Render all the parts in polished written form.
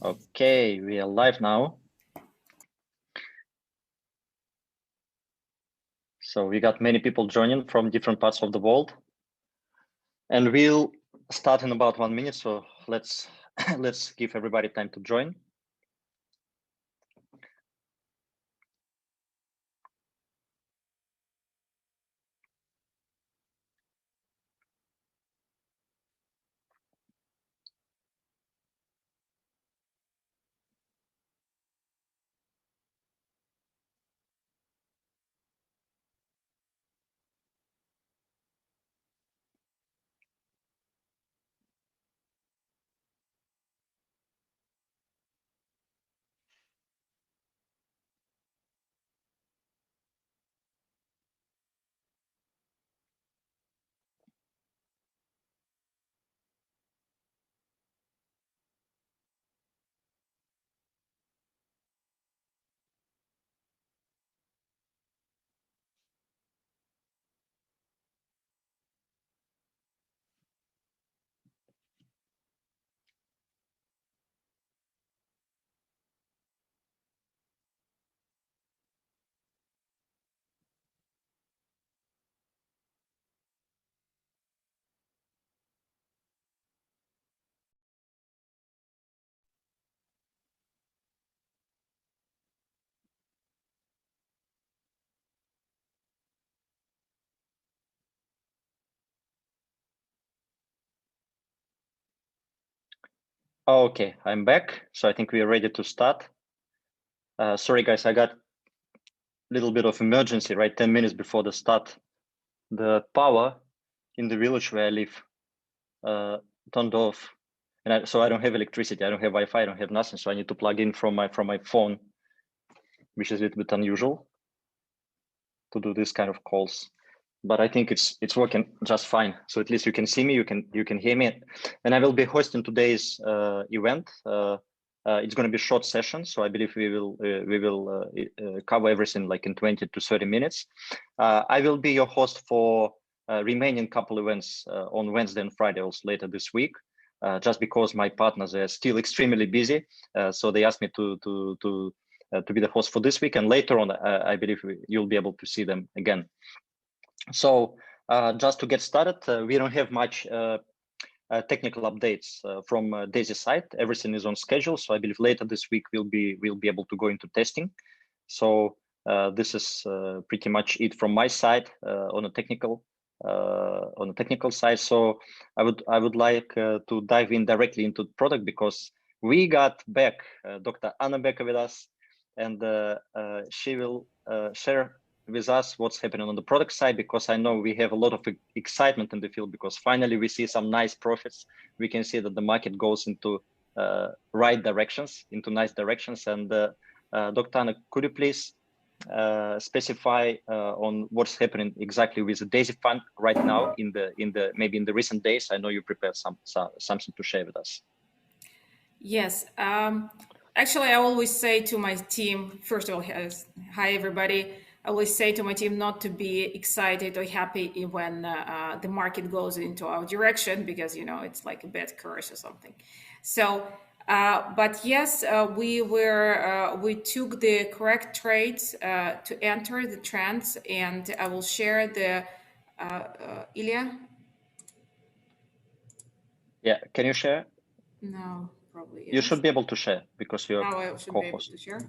Okay, we are live now. So we got many people joining from different parts of the world. And we'll start in about 1 minute. So let's give everybody time to join. Okay, I'm back. So I think we are ready to start. Sorry, guys, I got a little bit of emergency, right? 10 minutes before the start. The power in the village where I live turned off. And so I don't have electricity, I don't have Wi-Fi, I don't have nothing. So I need to plug in from my phone, which is a little bit unusual to do this kind of calls. But I think it's working just fine. So at least you can see me, you can hear me, and I will be hosting today's event. It's going to be a short session, so I believe we will cover everything like in 20 to 30 minutes. I will be your host for remaining couple events on Wednesday and Friday, also later this week. Just because my partners are still extremely busy, so they asked me to be the host for this week, and later on, I believe you'll be able to see them again. So just to get started, we don't have much technical updates from Daisy side. Everything is on schedule. So I believe later this week we'll be able to go into testing. So this is pretty much it from my side on a technical side. So I would like to dive in directly into the product, because we got back Dr. Anna Becker with us, and she will share with us what's happening on the product side, because I know we have a lot of excitement in the field, because finally we see some nice profits. We can see that the market goes into right directions, into nice directions. And Dr. Anna, could you please specify on what's happening exactly with the Daisy Fund right now in the maybe in the recent days? I know you prepared something to share with us. Yes. Actually, I always say to my team, first of all, hi everybody. I always say to my team not to be excited or happy when the market goes into our direction, because it's like a bad curse or something. So, but yes, we took the correct trades to enter the trends, and I will share the Ilya. Yeah, can you share? No, probably yes. You should be able to share because you're I should be able to share.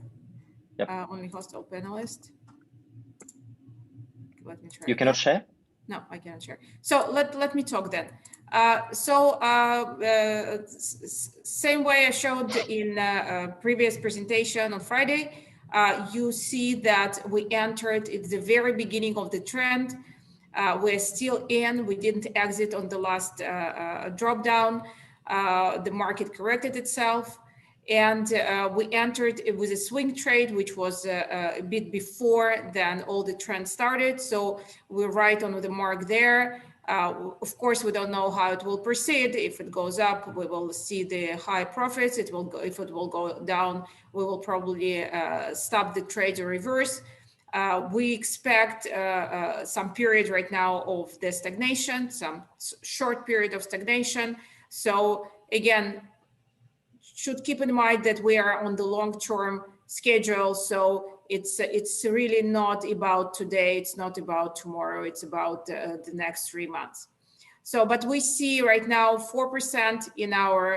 Yep. Only host or panelist. Let me try. You cannot share? No, I cannot share. So let me talk then. Same way I showed in a previous presentation on Friday, you see that we entered at the very beginning of the trend. We're still in. We didn't exit on the last drop down. The market corrected itself. And we entered it with a swing trade, which was a bit before then all the trend started. So we're right on the mark there. Of course, we don't know how it will proceed. If it goes up, we will see the high profits. If it will go down, we will probably stop the trade or reverse. We expect some period right now of the stagnation, some short period of stagnation. So again, should keep in mind that we are on the long-term schedule. So it's really not about today. It's not about tomorrow. It's about the next 3 months. So, but we see right now 4% in our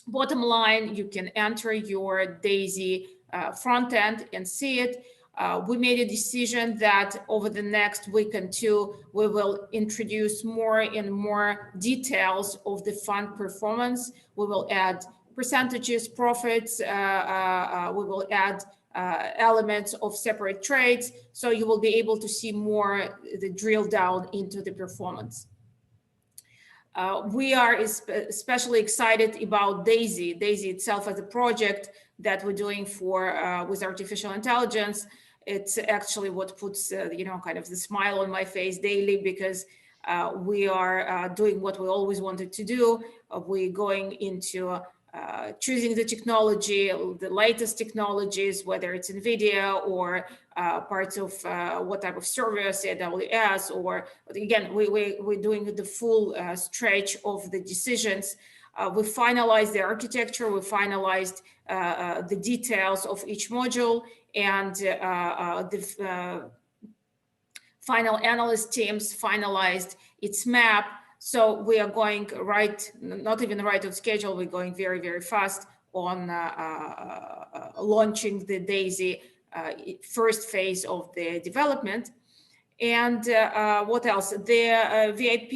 bottom line. You can enter your DAISY front end and see it. We made a decision that over the next week and two, we will introduce more and more details of the fund performance. We will add percentages, profits. We will add elements of separate trades. So you will be able to see more the drill down into the performance. We are especially excited about DAISY. DAISY itself as a project that we're doing for with artificial intelligence. It's actually what puts kind of the smile on my face daily, because we are doing what we always wanted to do. We're going into choosing the technology, the latest technologies, whether it's NVIDIA or parts of what type of service, AWS, or again, we're doing the full stretch of the decisions. We finalized the architecture, we finalized the details of each module, and the final analyst teams finalized its map. So we are going not even right on schedule, we're going very, very fast on launching the DAISY first phase of the development. And what else? The VIP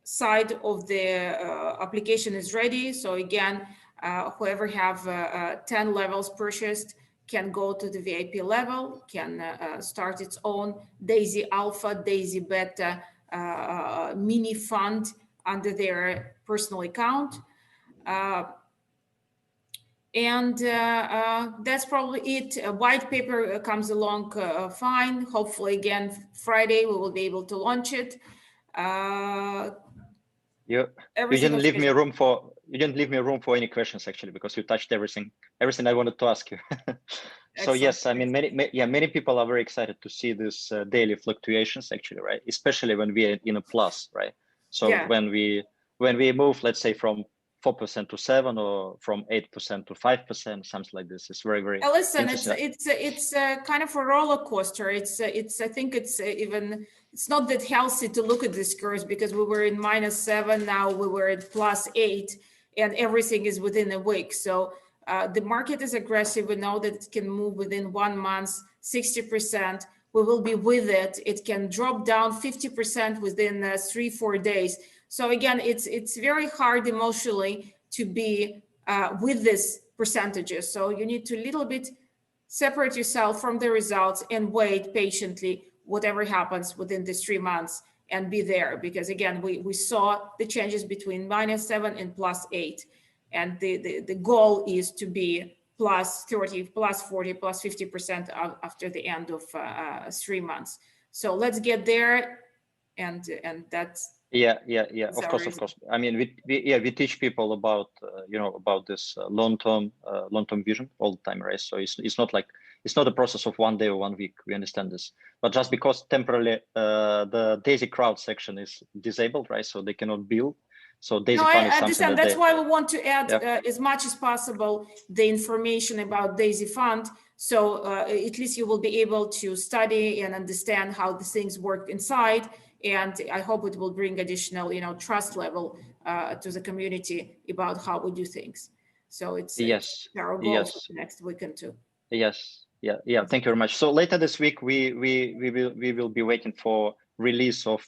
side of the application is ready. So again, whoever have 10 levels purchased can go to the VIP level, can start its own DAISY Alpha, DAISY Beta mini fund under their personal account. And that's probably it. A white paper comes along fine. Hopefully, again, Friday, we will be able to launch it. You didn't leave me room for any questions, actually, because you touched everything I wanted to ask you. So yes, I mean, many people are very excited to see this daily fluctuations, actually, right? Especially when we are in a plus, right? So when we move, let's say, from 4% to 7%, or from 8% to 5%, something like this. It's very, very. Listen, it's kind of a roller coaster. I think it's not that healthy to look at these curves, because we were in -7, now we were at +8, and everything is within a week. So the market is aggressive. We know that it can move within 1 month, 60%. We will be with it. It can drop down 50% within 3-4 days. So again, it's very hard emotionally to be with these percentages. So you need to little bit separate yourself from the results and wait patiently whatever happens within these 3 months and be there. Because again, we saw the changes between -7 and +8. And the goal is to be +30, +40, +50% after the end of 3 months. So let's get there, and that's of course. I mean, we teach people about about this long-term vision all the time, right? So it's not a process of 1 day or 1 week. We understand this, but just because temporarily the DAISY crowd section is disabled, right? So they cannot build. So DAISY fund is something understand. That's why we want to add as much as possible the information about DAISY fund. So at least you will be able to study and understand how the things work inside. And I hope it will bring additional, trust level to the community about how we do things. So it's our goal for the next weekend too. Yes. Yeah. Thank you very much. So later this week, we will be waiting for release of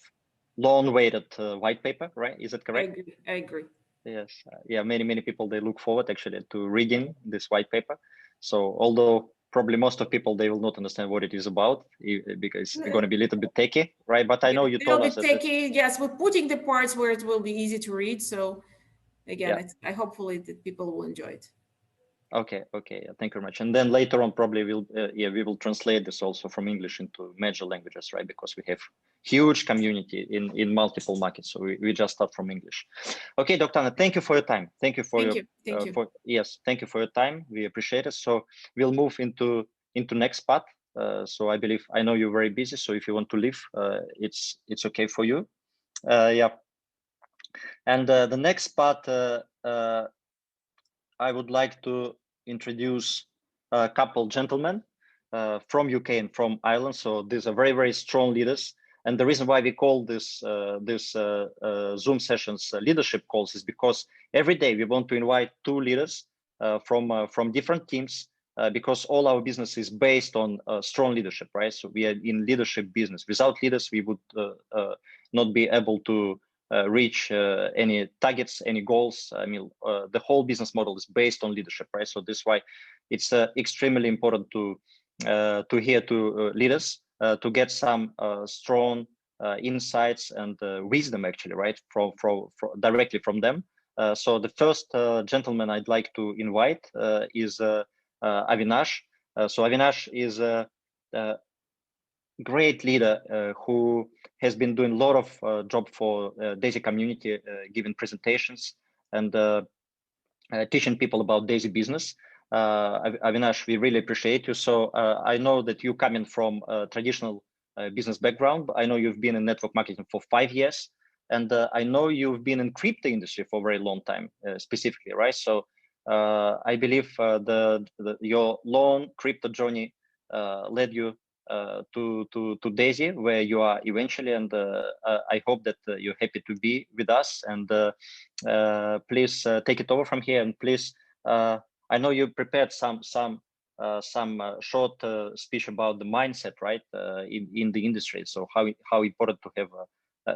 long-awaited white paper, right? Is that correct? I agree. Yes. Many people, they look forward actually to reading this white paper. So although probably most of people, they will not understand what it is about, because it's going to be a little bit techy, right? But I know you told us that techy. Yes, we're putting the parts where it will be easy to read. So again, I hopefully that people will enjoy it. Okay. Thank you very much. And then later on, probably we will translate this also from English into major languages, right? Because we have huge community in multiple markets. So we just start from English. Okay, Dr. Anna, thank you for your time. Thank you for thank you for your time. We appreciate it. So we'll move into next part. So I know you're very busy. So if you want to leave, it's okay for you. And the next part. I would like to introduce a couple gentlemen from UK and from Ireland. So these are very, very strong leaders. And the reason why we call this Zoom sessions leadership calls is because every day we want to invite two leaders from different teams because all our business is based on strong leadership, right? So we are in leadership business. Without leaders, we would not be able to reach any targets, any goals. I mean, the whole business model is based on leadership, right? So this is why it's extremely important to hear to leaders to get some strong insights and wisdom, actually, right, from directly from them. So the first gentleman I'd like to invite is Avinash. So Avinash is a great leader who has been doing a lot of job for DAISY community, giving presentations and teaching people about DAISY business. Avinash, we really appreciate you. So I know that you coming from a traditional business background. I know you've been in network marketing for 5 years, and I know you've been in crypto industry for a very long time, specifically, right? So I believe your long crypto journey led you to DAISY, where you are eventually, and I hope that you're happy to be with us. And please take it over from here. And please, I know you prepared some short speech about the mindset, right, in the industry. So how important to have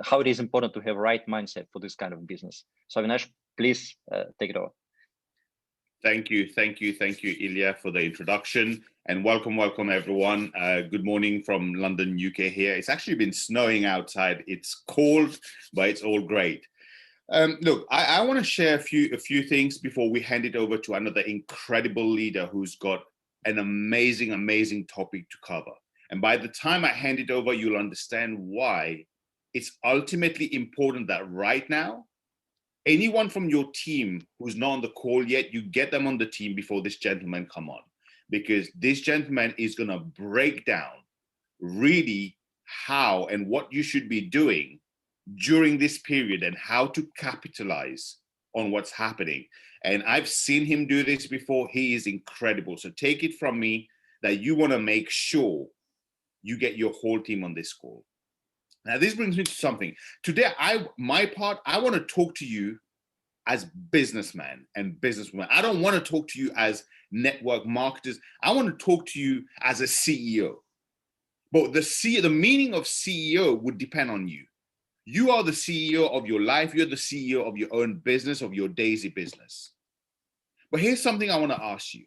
how it is important to have right mindset for this kind of business. So Avinash, please take it over. Thank you, Ilya, for the introduction, and welcome everyone. Good morning from London, UK here. It's actually been snowing outside. It's cold, but it's all great. Look, I want to share a few things before we hand it over to another incredible leader who's got an amazing topic to cover. And by the time I hand it over, you'll understand why it's ultimately important that right now, anyone from your team who's not on the call yet, you get them on the team before this gentleman come on, because this gentleman is going to break down really how and what you should be doing during this period and how to capitalize on what's happening. And I've seen him do this before. He is incredible. So take it from me that you want to make sure you get your whole team on this call. Now, this brings me to something. Today, I want to talk to you as businessmen and businesswomen. I don't want to talk to you as network marketers. I want to talk to you as a CEO. But the meaning of CEO would depend on you. You are the CEO of your life. You're the CEO of your own business, of your DAISY business. But here's something I want to ask you.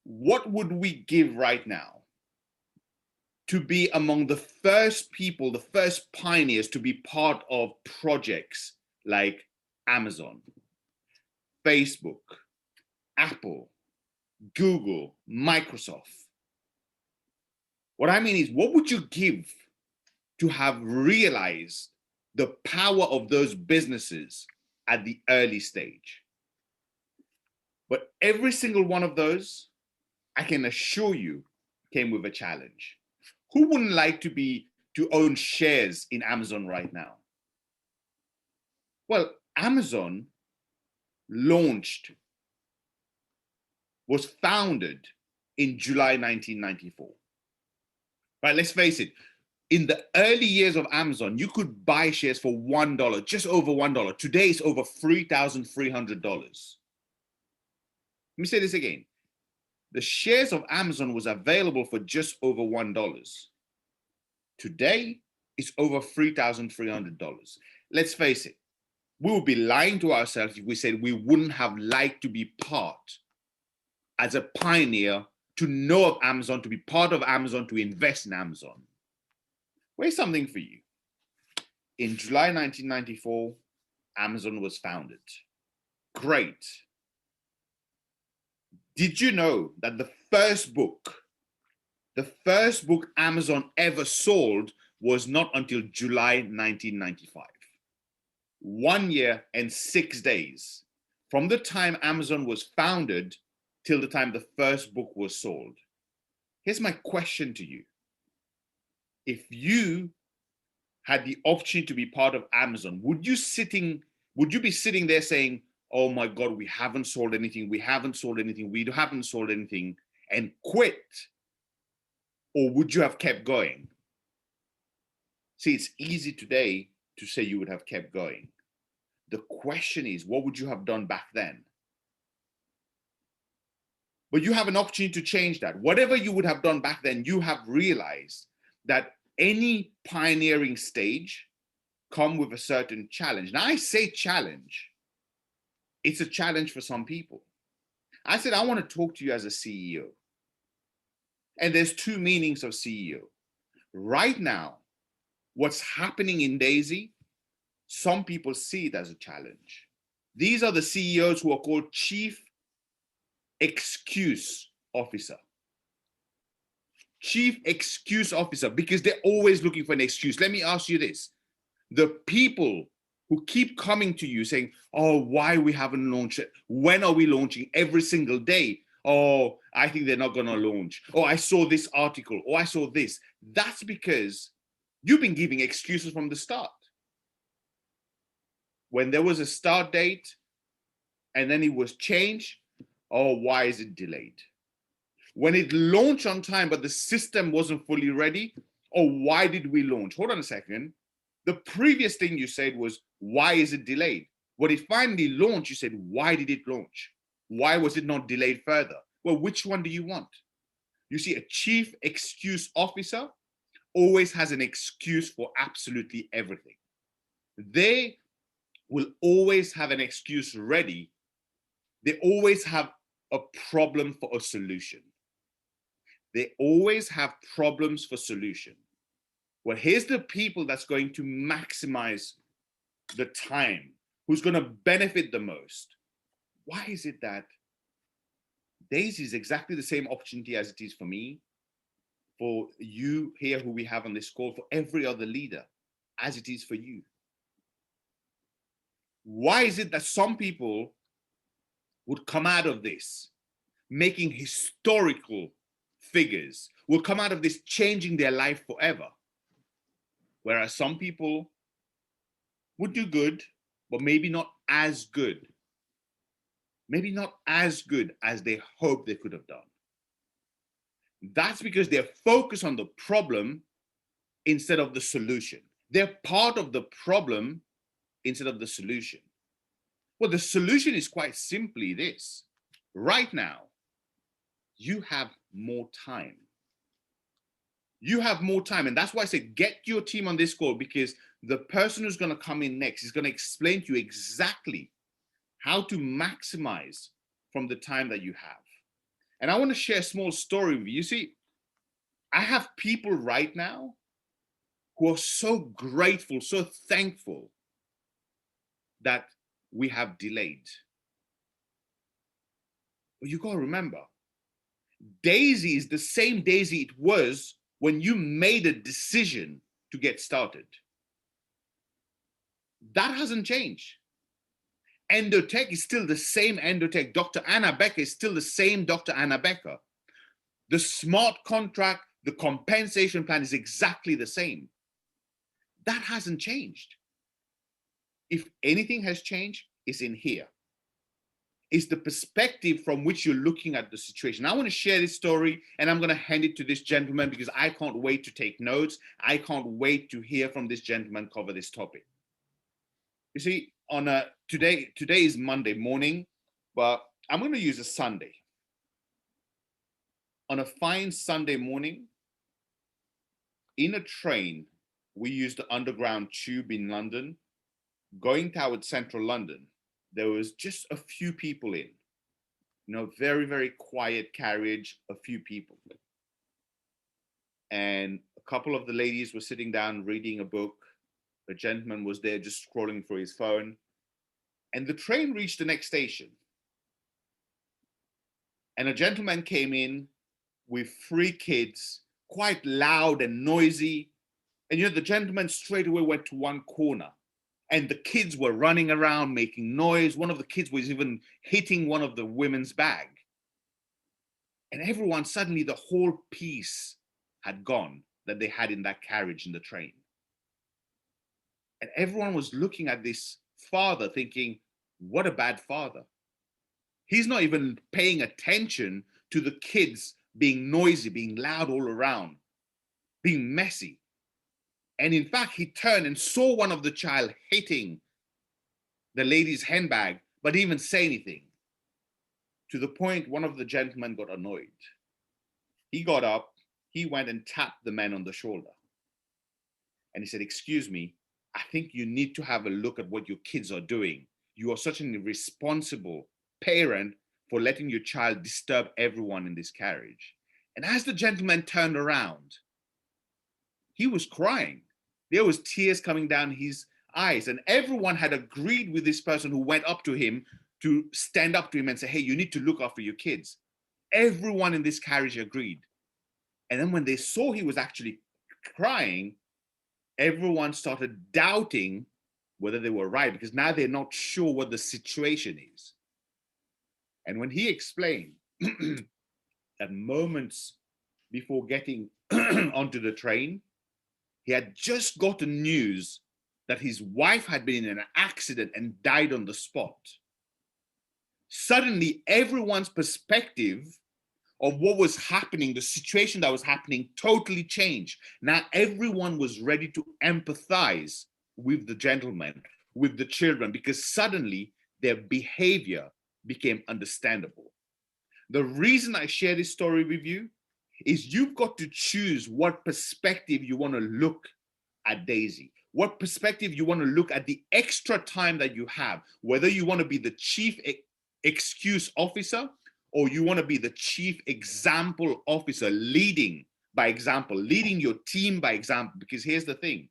What would we give right now to be among the first people, the first pioneers to be part of projects like Amazon, Facebook, Apple, Google, Microsoft? What I mean is, what would you give to have realized the power of those businesses at the early stage? But every single one of those, I can assure you, came with a challenge. Who wouldn't like to own shares in Amazon right now? Well, Amazon was founded in July 1994. Right, let's face it. In the early years of Amazon, you could buy shares for $1, just over $1. Today, it's over $3,300. Let me say this again. The shares of Amazon was available for just over $1. Today, it's over $3,300. Let's face it. We would be lying to ourselves if we said we wouldn't have liked to be part as a pioneer, to know of Amazon, to be part of Amazon, to invest in Amazon. Here's something for you. In July 1994, Amazon was founded. Great. Did you know that the first book Amazon ever sold was not until July 1995? 1 year and 6 days from the time Amazon was founded till the time the first book was sold. Here's my question to you. If you had the opportunity to be part of Amazon, would you be sitting there saying, oh my God, we haven't sold anything, we haven't sold anything, we haven't sold anything, and quit? Or would you have kept going? See, it's easy today to say you would have kept going. The question is, what would you have done back then? But you have an opportunity to change that. Whatever you would have done back then, you have realized that any pioneering stage come with a certain challenge. Now I say challenge. It's a challenge for some people. I said, I want to talk to you as a CEO. And there's two meanings of CEO. Right now, what's happening in Daisy, some people see it as a challenge. These are the CEOs who are called Chief Excuse Officer. Chief Excuse Officer, because they're always looking for an excuse. Let me ask you this. The people who keep coming to you saying, oh, why we haven't launched it? When are we launching? Every single day. Oh, I think they're not going to launch. Oh, I saw this article. Oh, I saw this. That's because you've been giving excuses from the start. When there was a start date and then it was changed, oh, why is it delayed? When it launched on time, but the system wasn't fully ready, oh, why did we launch? Hold on a second. The previous thing you said was, why is it delayed? When it finally launched, you said, why did it launch? Why was it not delayed further? Well, which one do you want? You see, a chief excuse officer always has an excuse for absolutely everything. They will always have an excuse ready. They always have a problem for a solution. They always have problems for solution. Well, here's the people that's going to maximize the time, who's going to benefit the most. Why is it that Daisy is exactly the same opportunity as it is for me, for you here who we have on this call, for every other leader, as it is for you? Why is it that some people would come out of this making historical figures, will come out of this changing their life forever, whereas some people would do good, but maybe not as good? Maybe not as good as they hoped they could have done. That's because they're focused on the problem instead of the solution. They're part of the problem instead of the solution. Well, the solution is quite simply this. Right now, you have more time. You have more time. And that's why I say get your team on this call, because the person who's going to come in next is going to explain to you exactly how to maximize from the time that you have. And I want to share a small story with you. You see, I have people right now who are so grateful, so thankful that we have delayed. But you got to remember, Daisy is the same Daisy it was when you made a decision to get started. That hasn't changed. Endotech is still the same Endotech. Dr. Anna Becker is still the same Dr. Anna Becker. The smart contract, the compensation plan is exactly the same. That hasn't changed. If anything has changed, it's in here. It's the perspective from which you're looking at the situation. I want to share this story, and I'm going to hand it to this gentleman because I can't wait to take notes. I can't wait to hear from this gentleman cover this topic. You see, on today is Monday morning, but I'm going to use a Sunday. On a fine Sunday morning, in a train, we used the underground tube in London, going towards central London. There was just a few people in, very, very quiet carriage, a few people. And a couple of the ladies were sitting down reading a book. A gentleman was there just scrolling through his phone. And the train reached the next station. And a gentleman came in with 3 kids, quite loud and noisy. And the gentleman straight away went to one corner. And the kids were running around making noise. One of the kids was even hitting one of the women's bag. And everyone, suddenly the whole peace had gone that they had in that carriage in the train. And everyone was looking at this father thinking, What a bad father. He's not even paying attention to the kids being noisy, being loud all around, being messy. And in fact, he turned and saw one of the child hitting the lady's handbag, but didn't even say anything. To the point, one of the gentlemen got annoyed. He got up, he went and tapped the man on the shoulder. And he said, "Excuse me, I think you need to have a look at what your kids are doing. You are such an irresponsible parent for letting your child disturb everyone in this carriage." And as the gentleman turned around, he was crying. There was tears coming down his eyes, and everyone had agreed with this person who went up to him to stand up to him and say, "Hey, you need to look after your kids." Everyone in this carriage agreed. And then when they saw he was actually crying, everyone started doubting whether they were right, because now they're not sure what the situation is. And when he explained that moments before getting onto the train, he had just gotten news that his wife had been in an accident and died on the spot. Suddenly, everyone's perspective of what was happening, the situation that was happening, totally changed. Now everyone was ready to empathize with the gentleman, with the children, because suddenly their behavior became understandable. The reason I share this story with you is you've got to choose what perspective you want to look at Daisy, what perspective you want to look at the extra time that you have, whether you want to be the chief excuse officer or you want to be the chief example officer, leading by example, leading your team by example. Because here's the thing,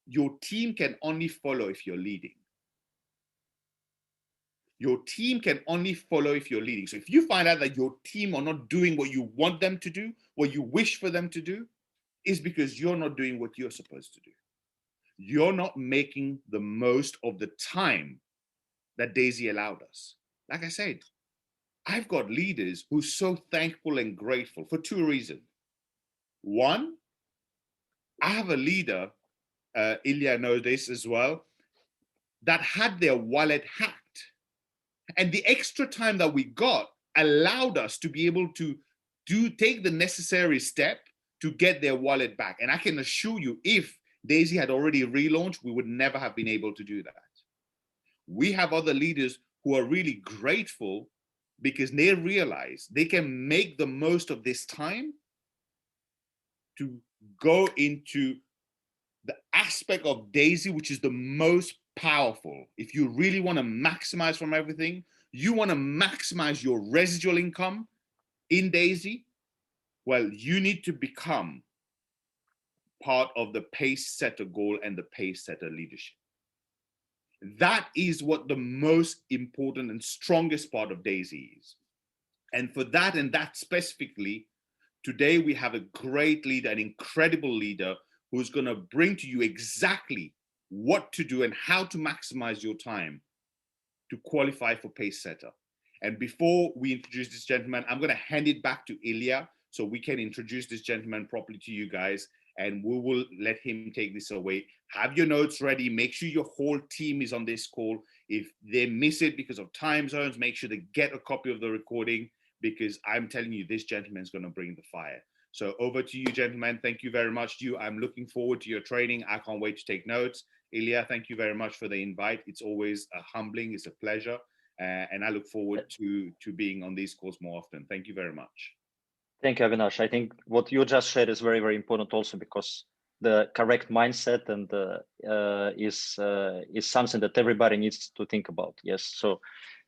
your team can only follow if you're leading. Your team can only follow if you're leading. So if you find out that your team are not doing what you want them to do, what you wish for them to do, is because you're not doing what you're supposed to do. You're not making the most of the time that Daisy allowed us. Like I said, I've got leaders who are so thankful and grateful for two reasons. One, I have a leader, Ilya knows this as well, that had their wallet hacked. And the extra time that we got allowed us to be able to take the necessary step to get their wallet back. And I can assure you, if Daisy had already relaunched, we would never have been able to do that. We have other leaders who are really grateful because they realize they can make the most of this time to go into the aspect of Daisy, which is the most powerful. If you really want to maximize from everything, you want to maximize your residual income in Daisy, well, you need to become part of the pace setter goal and the pace setter leadership. That is what the most important and strongest part of Daisy is. And for that, and that specifically, today we have a great leader, an incredible leader, who's going to bring to you exactly what to do and how to maximize your time to qualify for pace setter. And before we introduce this gentleman, I'm going to hand it back to Ilya so we can introduce this gentleman properly to you guys, and we will let him take this away. Have your notes ready. Make sure your whole team is on this call. If they miss it because of time zones, make sure they get a copy of the recording, because I'm telling you, this gentleman is going to bring the fire. So over to you, gentlemen. Thank you very much. I'm looking forward to your training. I can't wait to take notes. Ilya, thank you very much for the invite. It's always humbling. It's a pleasure. And I look forward to being on these calls more often. Thank you very much. Thank you, Avinash. I think what you just shared is very, very important also, because the correct mindset and is something that everybody needs to think about. Yes.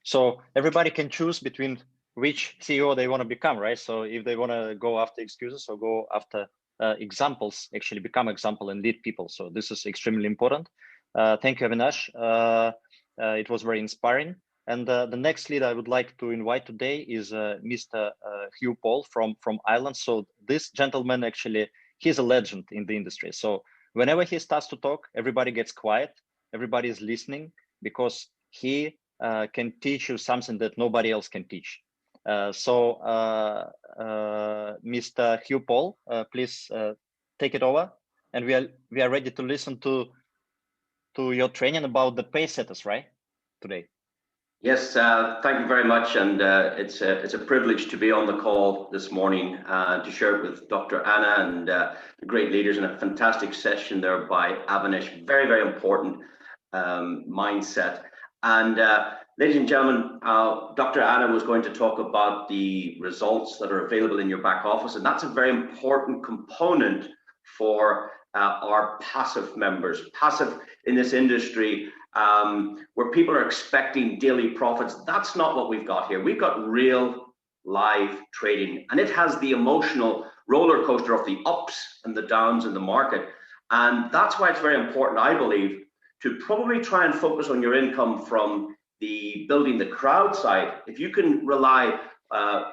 So everybody can choose between which CEO they want to become, right? So if they want to go after excuses or go after examples, actually become example and lead people. So this is extremely important. Thank you, Avinash. It was very inspiring. And the next lead I would like to invite today is Mr. Hugh Paul from Ireland. So this gentleman, actually, he's a legend in the industry. So whenever he starts to talk, everybody gets quiet. Everybody is listening, because he can teach you something that nobody else can teach. Mr. Hugh Paul, please take it over. And we are ready to listen to your training about the pace setters, right? today. Yes, thank you very much, and it's a privilege to be on the call this morning to share it with Dr. Anna and the great leaders, and a fantastic session there by Avanish. Very, very important mindset. And ladies and gentlemen, Dr. Anna was going to talk about the results that are available in your back office, and that's a very important component for our passive members. Passive in this industry, where people are expecting daily profits, that's not what we've got here. We've got real live trading, and it has the emotional roller coaster of the ups and the downs in the market. And that's why it's very important, I believe, to probably try and focus on your income from the building the crowd side. If you can rely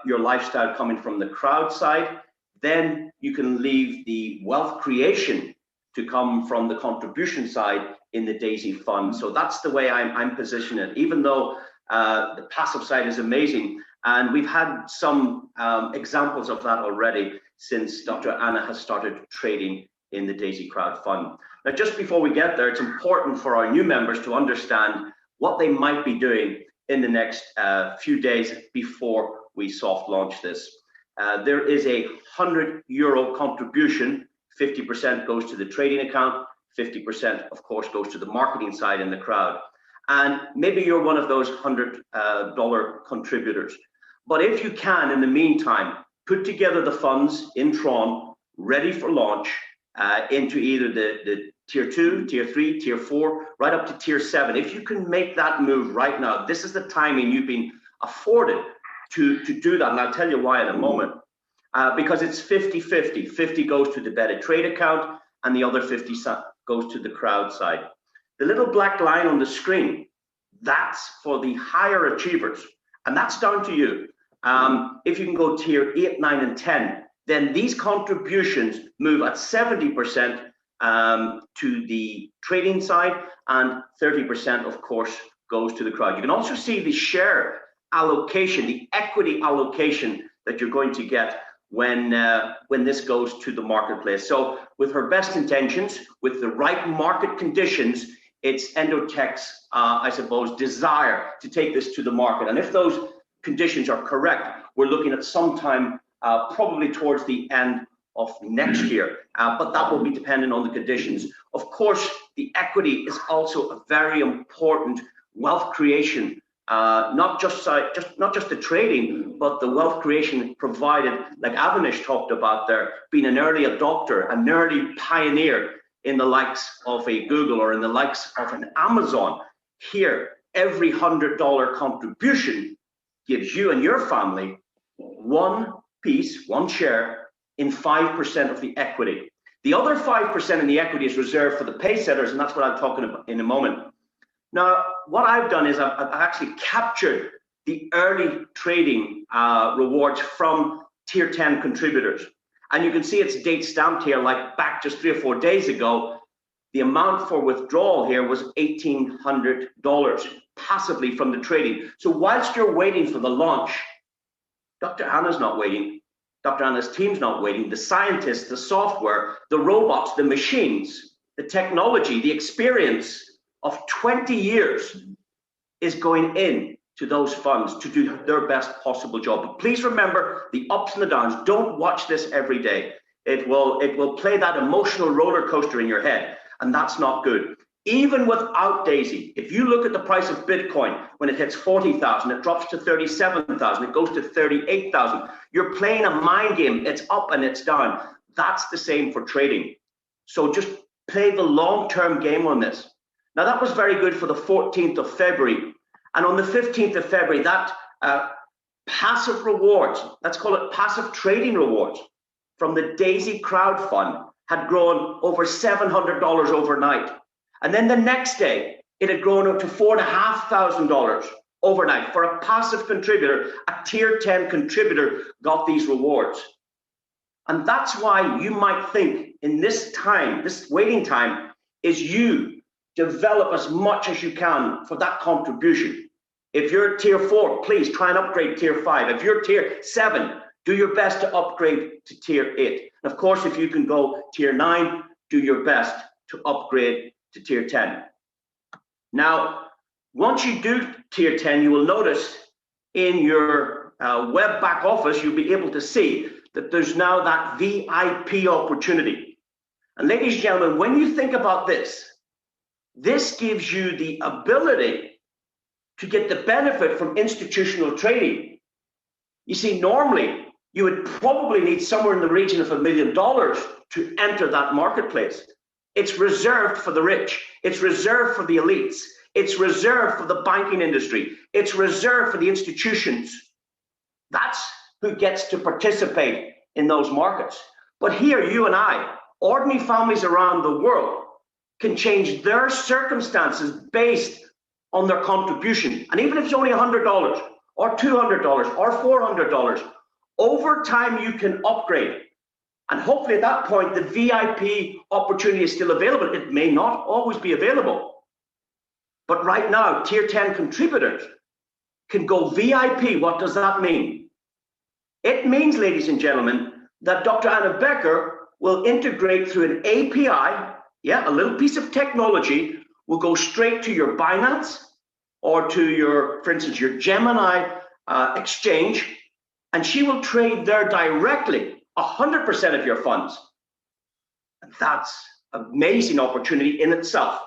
your lifestyle coming from the crowd side, then you can leave the wealth creation to come from the contribution side in the Daisy fund. So that's the way I'm positioning it, even though the passive side is amazing. And we've had some examples of that already since Dr. Anna has started trading in the Daisy crowd fund. Now, just before we get there, it's important for our new members to understand what they might be doing in the next few days before we soft launch this. There is a €100 contribution. 50% goes to the trading account, 50% of course goes to the marketing side in the crowd. And maybe you're one of those $100 contributors. But if you can, in the meantime, put together the funds in Tron, ready for launch into either the tier 2, tier 3, tier 4, right up to tier 7. If you can make that move right now, this is the timing you've been afforded to do that. And I'll tell you why in a moment. Because it's 50-50. 50 goes to the Better Trade account, and the other 50 goes to the crowd side. The little black line on the screen, that's for the higher achievers, and that's down to you. If you can go tier 8, 9, and 10, then these contributions move at 70% to the trading side, and 30%, of course, goes to the crowd. You can also see the share allocation, the equity allocation that you're going to get when this goes to the marketplace. So with her best intentions, with the right market conditions, it's Endotech's, I suppose, desire to take this to the market. And if those conditions are correct, we're looking at sometime probably towards the end of next year, but that will be dependent on the conditions. Of course, the equity is also a very important wealth creation. Not just the trading, but the wealth creation provided, like Avanish talked about there, being an early adopter, an early pioneer in the likes of a Google or in the likes of an Amazon. Here, every $100 contribution gives you and your family one piece, one share in 5% of the equity. The other 5% in the equity is reserved for the pay setters, and that's what I'm talking about in a moment. Now, what I've done is I've actually captured the early trading rewards from tier 10 contributors. And you can see it's date stamped here, like back just 3 or 4 days ago. The amount for withdrawal here was $1,800 passively from the trading. So whilst you're waiting for the launch, Dr. Anna's not waiting. Dr. Anna's team's not waiting. The scientists, the software, the robots, the machines, the technology, the experience of 20 years is going in to those funds to do their best possible job. But please remember the ups and the downs. Don't watch this every day. It will play that emotional roller coaster in your head, and that's not good. Even without Daisy, if you look at the price of Bitcoin, when it hits 40,000, it drops to 37,000, it goes to 38,000. You're playing a mind game. It's up and it's down. That's the same for trading. So just play the long-term game on this. Now, that was very good for the 14th of February. And on the 15th of February, that passive rewards, let's call it passive trading rewards, from the Daisy crowd fund had grown over $700 overnight. And then the next day, it had grown up to $4,500 overnight. For a passive contributor, a tier 10 contributor got these rewards. And that's why you might think in this time, this waiting time, is you develop as much as you can for that contribution. If you're tier 4, please try and upgrade tier 5. If you're tier 7, do your best to upgrade to tier 8. And of course, if you can go tier 9, do your best to upgrade to tier 10. Now, Once you do tier 10, you will notice in your web back office, you'll be able to see that there's now that VIP opportunity. And ladies and gentlemen, when you think about this, this gives you the ability to get the benefit from institutional trading. You see, normally you would probably need somewhere in the region of $1 million to enter that marketplace. It's reserved for the rich. It's reserved for the elites. It's reserved for the banking industry. It's reserved for the institutions. That's who gets to participate in those markets. But here, you and I, ordinary families around the world, can change their circumstances based on their contribution. And even if it's only $100 or $200 or $400, over time you can upgrade. And hopefully at that point, the VIP opportunity is still available. It may not always be available. But right now, tier 10 contributors can go VIP. What does that mean? It means, ladies and gentlemen, that Dr. Anna Becker will integrate through an API, a little piece of technology will go straight to your Binance or to your, for instance, your Gemini exchange, and she will trade there directly 100% of your funds. And that's an amazing opportunity in itself.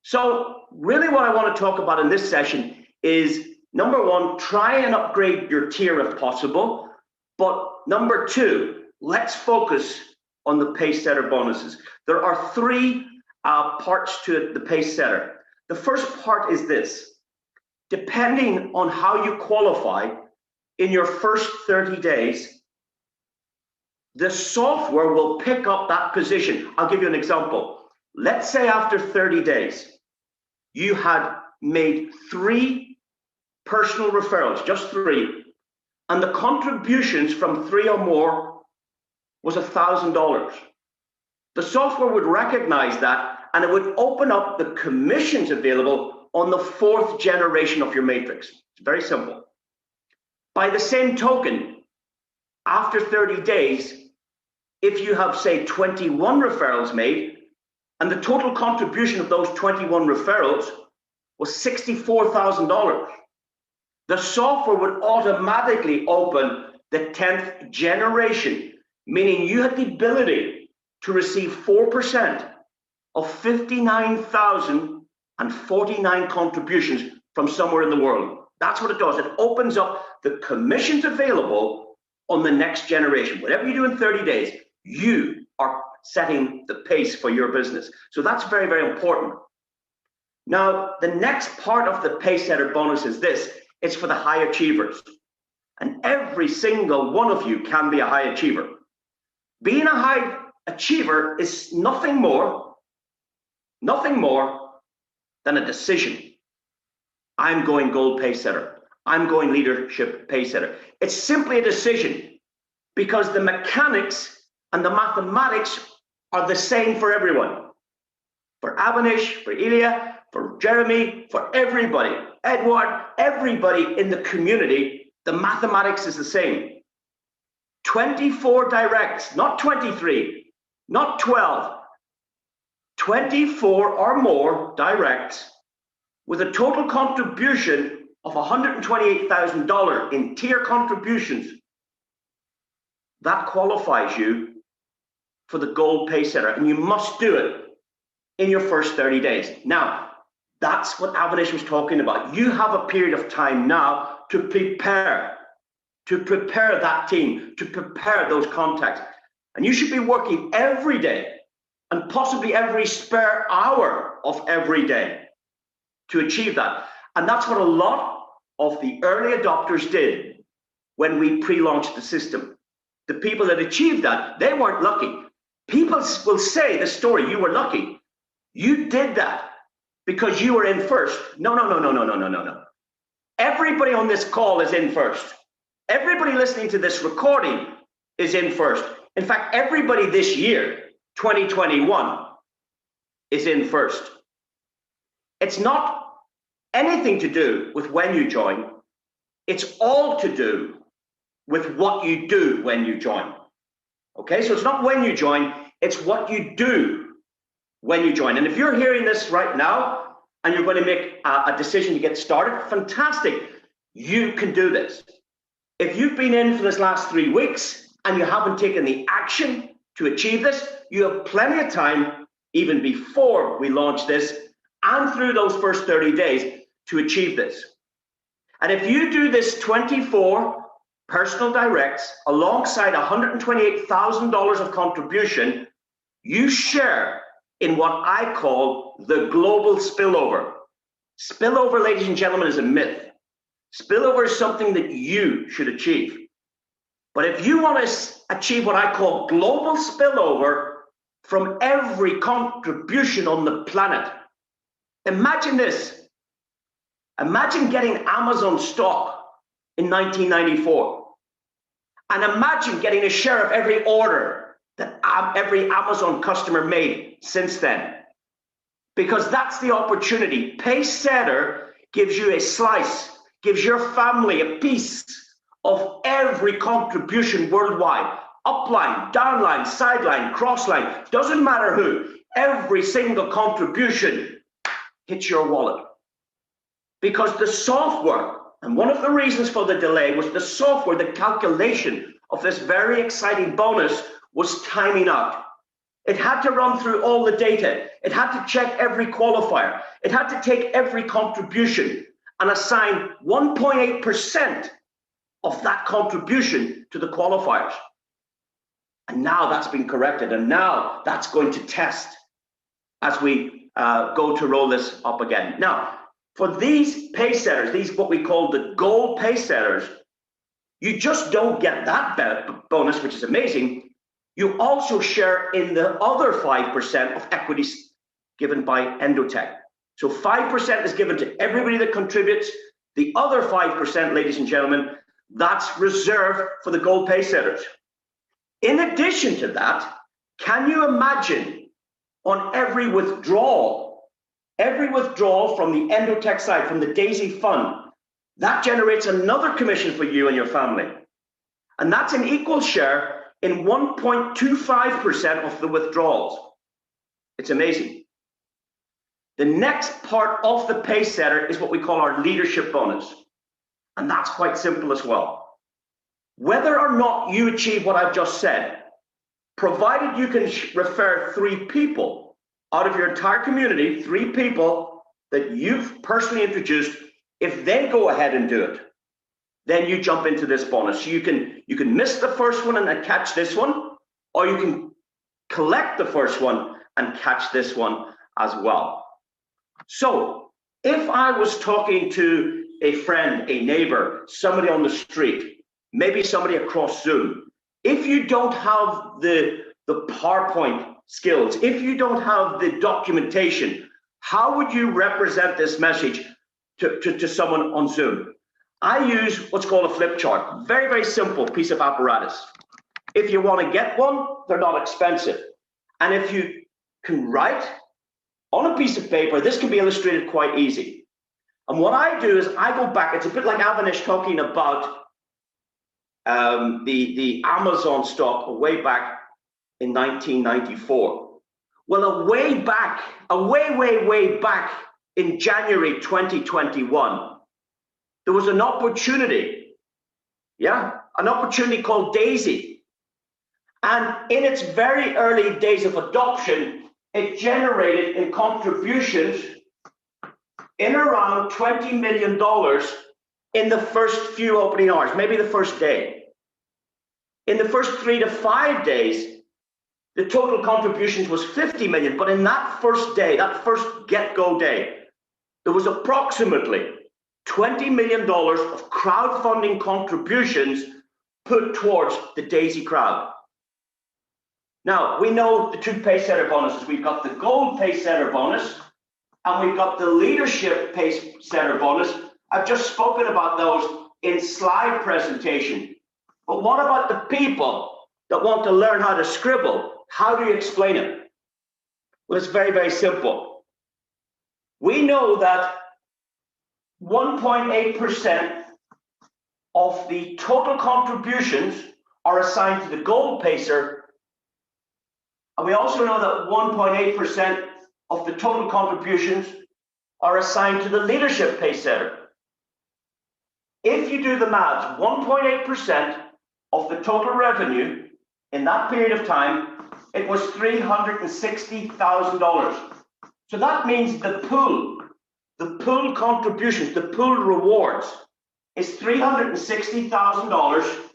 So really what I want to talk about in this session is, number one, try and upgrade your tier if possible. But number two, let's focus on the pace setter bonuses. There are three parts to the pace setter. The first part is this: depending on how you qualify in your first 30 days, the software will pick up that position. I'll give you an example. Let's say after 30 days, you had made 3 personal referrals, just 3, and the contributions from 3 or more was $1,000. The software would recognize that, and it would open up the commissions available on the 4th generation of your matrix. It's very simple. By the same token, after 30 days, if you have, say, 21 referrals made, and the total contribution of those 21 referrals was $64,000, the software would automatically open the 10th generation, meaning you had the ability to receive 4% of 59,049 contributions from somewhere in the world. That's what it does. It opens up the commissions available on the next generation. Whatever you do in 30 days, you are setting the pace for your business. So that's very, very important. Now, the next part of the pace setter bonus is this. It's for the high achievers. And every single one of you can be a high achiever. Being a high achiever is nothing more than a decision. I'm going gold pace setter. I'm going leadership pace setter. It's simply a decision, because the mechanics and the mathematics are the same for everyone. For Avanish, for Ilya, for Jeremy, for everybody, Edward, everybody in the community, the mathematics is the same. 24 directs, not 23, not 12, 24 or more directs with a total contribution of $128,000 in tier contributions. That qualifies you for the gold pace setter, and you must do it in your first 30 days. Now, that's what Avanish was talking about. You have a period of time now to prepare that team, to prepare those contacts. And you should be working every day, and possibly every spare hour of every day, to achieve that. And that's what a lot of the early adopters did when we pre-launched the system. The people that achieved that, they weren't lucky. People will say the story, you were lucky. You did that because you were in first. No. Everybody on this call is in first. Everybody listening to this recording is in first. In fact, everybody this year, 2021, is in first. It's not anything to do with when you join. It's all to do with what you do when you join. Okay, so it's not when you join, it's what you do when you join. And if you're hearing this right now and you're going to make a decision to get started, fantastic. You can do this. If you've been in for this last 3 weeks and you haven't taken the action to achieve this, you have plenty of time, even before we launch this and through those first 30 days, to achieve this. And if you do this 24 personal directs alongside $128,000 of contribution, you share in what I call the global spillover. Spillover, ladies and gentlemen, is a myth. Spillover is something that you should achieve. But if you want to achieve what I call global spillover from every contribution on the planet, imagine this. Imagine getting Amazon stock in 1994. And imagine getting a share of every order that every Amazon customer made since then. Because that's the opportunity. Pacesetter gives you a slice, gives your family a piece of every contribution worldwide. Upline, downline, sideline, crossline, doesn't matter who. Every single contribution hits your wallet. Because the software, and one of the reasons for the delay was the software, the calculation of this very exciting bonus was timing out. It had to run through all the data. It had to check every qualifier. It had to take every contribution and assign 1.8% of that contribution to the qualifiers. And now that's been corrected, and now that's going to test as we go to roll this up again. Now, for these pacesetters, these what we call the gold pacesetters, you just don't get that bonus, which is amazing. You also share in the other 5% of equities given by Endotech. So 5% is given to everybody that contributes. The other 5%, ladies and gentlemen, that's reserved for the gold pacesetters. In addition to that, can you imagine on every withdrawal from the Endotech side, from the Daisy Fund, that generates another commission for you and your family. And that's an equal share in 1.25% of the withdrawals. It's amazing. The next part of the pacesetter is what we call our leadership bonus. And that's quite simple as well. Whether or not you achieve what I've just said, provided you can refer 3 people out of your entire community, 3 people that you've personally introduced, if they go ahead and do it, then you jump into this bonus. So you can miss the first one and then catch this one, or you can collect the first one and catch this one as well. So if I was talking to a friend, a neighbor, somebody on the street, maybe somebody across Zoom, if you don't have the PowerPoint skills, if you don't have the documentation, how would you represent this message to someone on Zoom? I use what's called a flip chart. Very, very simple piece of apparatus. If you want to get one, they're not expensive. And if you can write on a piece of paper, this can be illustrated quite easy. And what I do is I go back, it's a bit like Avanish talking about the Amazon stock way back in 1994. Well, way back in January 2021, there was an opportunity, an opportunity called Daisy. And in its very early days of adoption, it generated in contributions in around $20 million in the first few opening hours, maybe the first day. In the first 3 to 5 days, the total contributions was 50 million, but in that first day, that first get-go day, there was approximately $20 million of crowdfunding contributions put towards the Daisy crowd. Now, we know the 2 pacesetter bonuses. We've got the gold pacesetter bonus, and we've got the leadership pacesetter bonus. I've just spoken about those in slide presentation. But what about the people that want to learn how to scribble? How do you explain it? Well, it's very, very simple. We know that 1.8% of the total contributions are assigned to the gold pacer. And we also know that 1.8% of the total contributions are assigned to the leadership pay setter. If you do the maths, 1.8% of the total revenue in that period of time, it was $360,000. So that means the pool contributions, the pool rewards is $360,000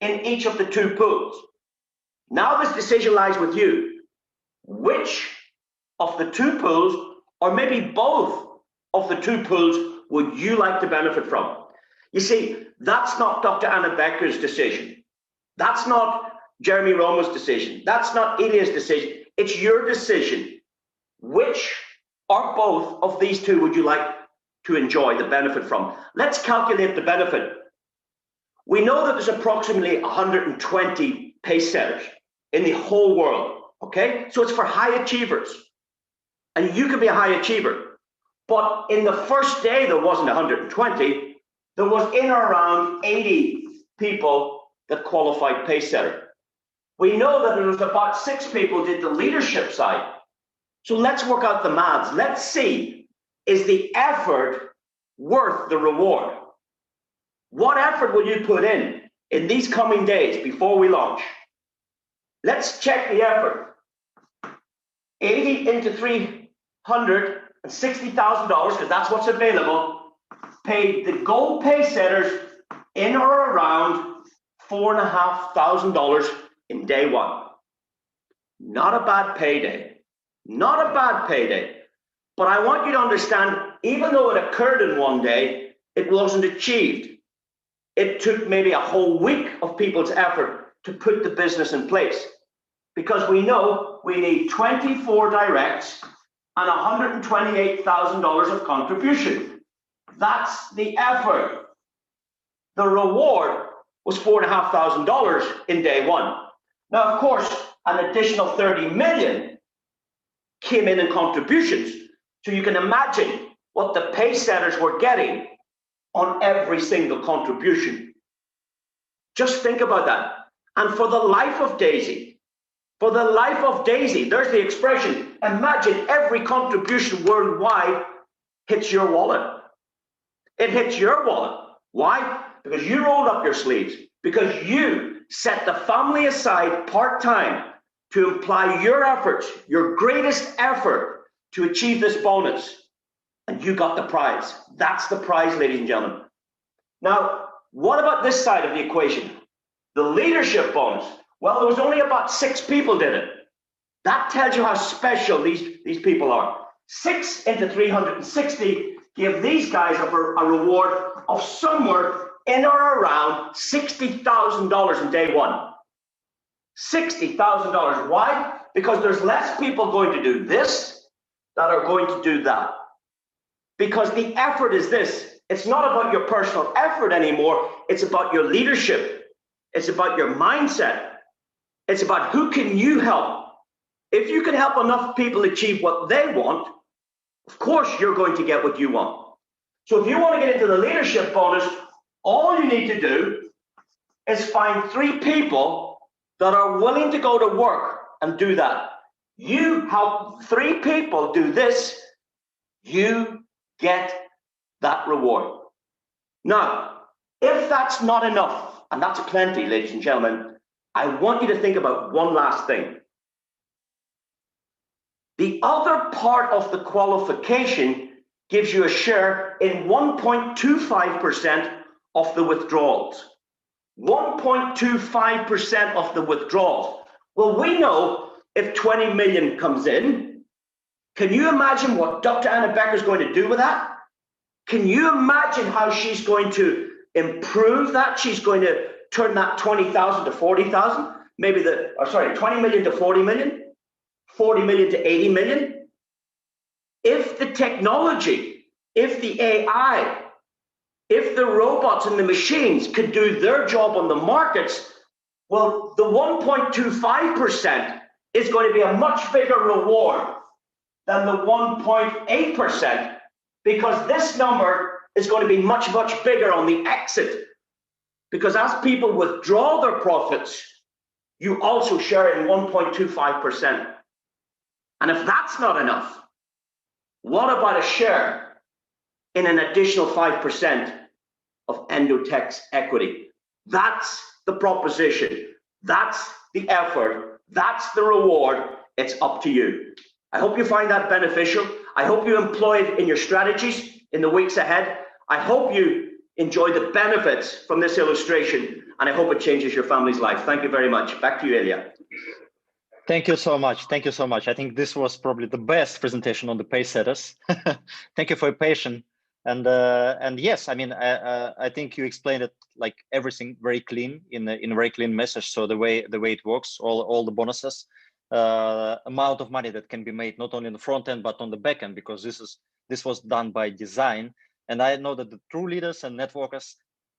in each of the two pools. Now this decision lies with you. Which of the two pools, or maybe both of the two pools, would you like to benefit from? You see, that's not Dr. Anna Becker's decision. That's not Jeremy Romo's decision. That's not Ilya's decision. It's your decision. Which or both of these two would you like to enjoy the benefit from? Let's calculate the benefit. We know that there's approximately 120 pay setters in the whole world, okay? So it's for high achievers. And you can be a high achiever. But in the first day, there wasn't 120. There was in or around 80 people that qualified pay setter. We know that there was about 6 people did the leadership side. So let's work out the maths. Let's see, is the effort worth the reward? What effort will you put in these coming days before we launch? Let's check the effort. 80 into $360,000, because that's what's available, paid the gold pay setters in or around $4,500 in day one. Not a bad payday. Not a bad payday. But I want you to understand, even though it occurred in one day, it wasn't achieved. It took maybe a whole week of people's effort to put the business in place. Because we know we need 24 directs and $128,000 of contribution. That's the effort. The reward was $4,500 in day one. Now, of course, an additional 30 million came in contributions. So you can imagine what the pay setters were getting on every single contribution. Just think about that. And for the life of Daisy, there's the expression, imagine every contribution worldwide hits your wallet. It hits your wallet. Why? Because you rolled up your sleeves, because you set the family aside part-time to apply your efforts, your greatest effort to achieve this bonus. And you got the prize. That's the prize, ladies and gentlemen. Now, what about this side of the equation? The leadership bonus. Well, there was only about 6 people did it. That tells you how special these people are. 6 into 360 give these guys a reward of somewhere in or around $60,000 in day one. $60,000. Why? Because there's less people going to do this that are going to do that. Because the effort is this. It's not about your personal effort anymore. It's about your leadership. It's about your mindset. It's about who can you help. If you can help enough people achieve what they want, of course you're going to get what you want. So if you want to get into the leadership bonus, all you need to do is find 3 people that are willing to go to work and do that. You help 3 people do this, you get that reward. Now, if that's not enough, and that's plenty, ladies and gentlemen, I want you to think about one last thing. The other part of the qualification gives you a share in 1.25% of the withdrawals. 1.25% of the withdrawals. Well, we know if 20 million comes in, can you imagine what Dr. Anna Becker is going to do with that? Can you imagine how she's going to improve that? She's going to turn that 20,000 to 40,000, maybe 20 million to 40 million, 40 million to 80 million. If the technology, if the AI, if the robots and the machines could do their job on the markets, well, the 1.25% is going to be a much bigger reward than the 1.8%, because this number is going to be much, much bigger on the exit. Because as people withdraw their profits, you also share in 1.25%. And if that's not enough, what about a share in an additional 5% of Endotech's equity. That's the proposition. That's the effort. That's the reward. It's up to you. I hope you find that beneficial. I hope you employ it in your strategies in the weeks ahead. I hope you enjoy the benefits from this illustration, and I hope it changes your family's life. Thank you very much. Back to you, Ilya. Thank you so much. Thank you so much. I think this was probably the best presentation on the pace setters. Thank you for your patience. And yes, I mean, I think you explained it like everything very clean in a very clean message. So the way it works, all the bonuses, amount of money that can be made not only in the front end but on the back end, because this was done by design. And I know that the true leaders and networkers,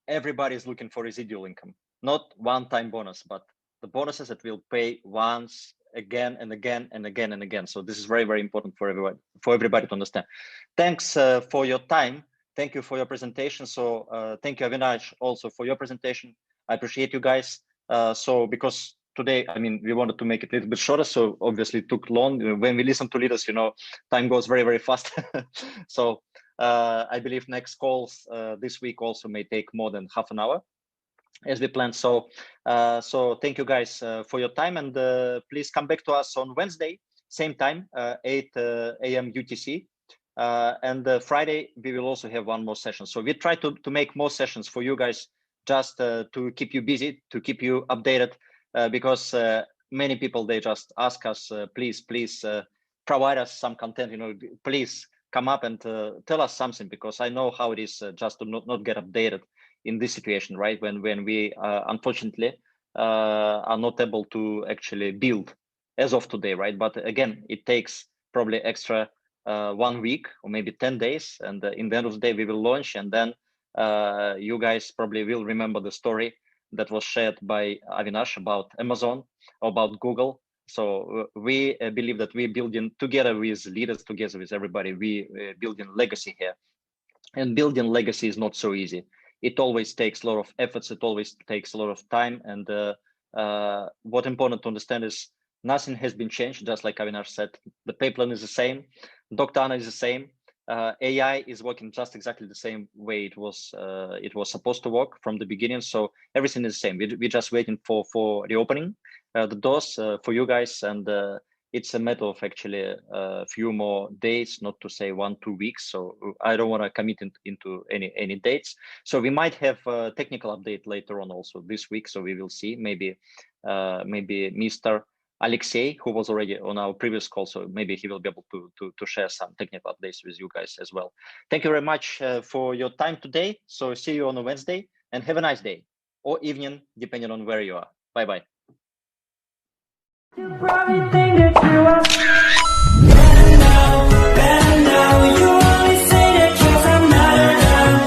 everybody is looking for residual income, not one-time bonus, but the bonuses that will pay once, again and again and again and again. So this is very, very important for everybody to understand. Thanks for your time. Thank you for your presentation. So thank you, Avinash, also for your presentation. I appreciate you guys. So because today, I mean, we wanted to make it a little bit shorter, so obviously it took long. When we listen to leaders, you know, time goes very, very fast. So I believe next calls this week also may take more than half an hour, as we planned. So thank you guys for your time, and please come back to us on Wednesday, same time, 8 a.m. UTC. And Friday, we will also have one more session. So we try to make more sessions for you guys, just to keep you busy, to keep you updated, because many people, they just ask us, please provide us some content, you know, please come up and tell us something, because I know how it is just to not get updated in this situation, right? When we unfortunately are not able to actually build as of today, right? But again, it takes probably extra 1 week or maybe 10 days, and in the end of the day we will launch, and then you guys probably will remember the story that was shared by Avinash about Amazon, about Google. So we believe that we're building together with leaders, together with everybody, we building legacy here, and building legacy is not so easy. It always takes a lot of efforts. It always takes a lot of time. And what's important to understand is nothing has been changed. Just like Avinash said, the pipeline is the same. Dr. Anna is the same. AI is working just exactly the same way it was supposed to work from the beginning. So everything is the same. We're just waiting for reopening the doors for you guys, and it's a matter of actually a few more days, not to say 1-2 weeks. So I don't want to commit into any dates. So we might have a technical update later on also this week. So we will see. Maybe Mr. Alexei, who was already on our previous call, so maybe he will be able to share some technical updates with you guys as well. Thank you very much for your time today. So see you on a Wednesday, and have a nice day or evening, depending on where you are. Bye-bye.